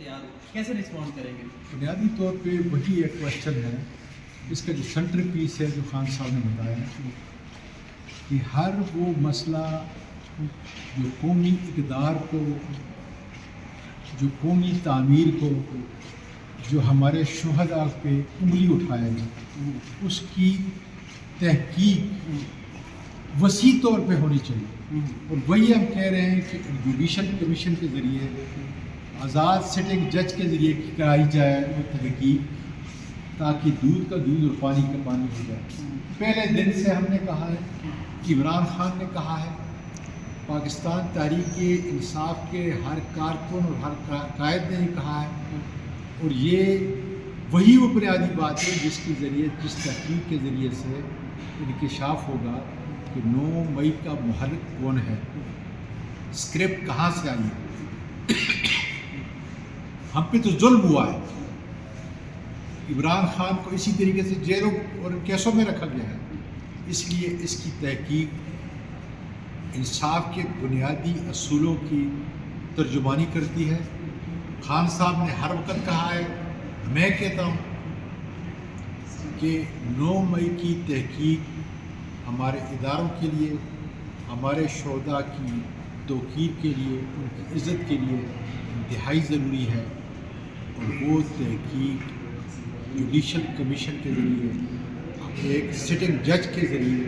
तैयार हो, कैसे रिस्पॉन्ड करेंगे? बुनियादी तौर पे वही एक क्वेश्चन है, इसका जो सेंटर पीस है जो खान साहब ने बताया कि हर वो मसला जो कौमी इक़दार को, जो कौमी तामीर को, जो हमारे शुहदा पे उंगली उठाएगा, उसकी तहकीक वसी तौर पे होनी चाहिए। और वही हम कह रहे हैं कि जुडिशल कमीशन के ज़रिए, आज़ाद सिटिंग जज के ज़रिए कराई जाए वो तहकीक, ताकि दूध का दूध और पानी का पानी हो जाए। पहले दिन से हमने कहा है, इमरान खान ने कहा है, पाकिस्तान तहरीक इंसाफ के हर कारकुन और हर कायद ने कहा है, और ये वही वो बुनियादी बात है जिसके ज़रिए, जिस तहकीक के ज़रिए से इंकशाफ होगा कि 9 मई का मुहर्रिक कौन है, स्क्रिप्ट कहाँ से आई है। हम पे तो जुल्म हुआ है, इमरान खान को इसी तरीके से जेलों और केसों में रखा गया है, इसलिए इसकी तहकीक इंसाफ के बुनियादी असूलों की तर्जुमानी करती है। खान साहब ने हर वक्त कहा है, मैं कहता हूँ कि 9 मई की तहकीक हमारे इदारों के लिए, हमारे शोहदा की तौक़ीर के लिए, उनकी इज़्ज़त के लिए इंतहाई ज़रूरी है, और वो तहकीक जुडिशल कमीशन के ज़रिए, एक सिटिंग जज के ज़रिए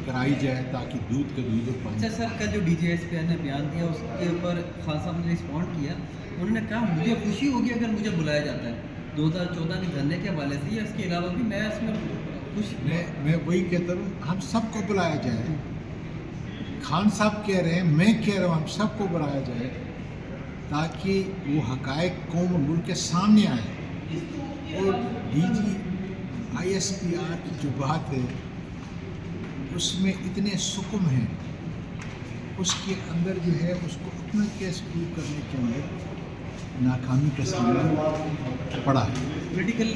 कराई जाए, ताकि दूध का दूध और पानी। अच्छा सर, कल जो DGSP ने बयान दिया उसके ऊपर खान साहब ने रिस्पॉन्ड किया, उन्होंने कहा मुझे खुशी होगी अगर मुझे बुलाया जाता है 2014 के धरने के हवाले से, या इसके अलावा भी मैं इसमें खुश। मैं वही कहता हूँ, हम सबको बुलाया जाए। खान साहब कह रहे हैं, मैं कह रहा हूँ, हम सबको बुलाया जाए, ताकि वो हक़ाइक़ कौम और मुल्क के सामने आए। और ISPR की जो बात है उसमें इतने सुकुम हैं, उसके अंदर जो है उसको अपना केस प्रूव करने के अंदर नाकामी का सामना पड़ा है। मेडिकल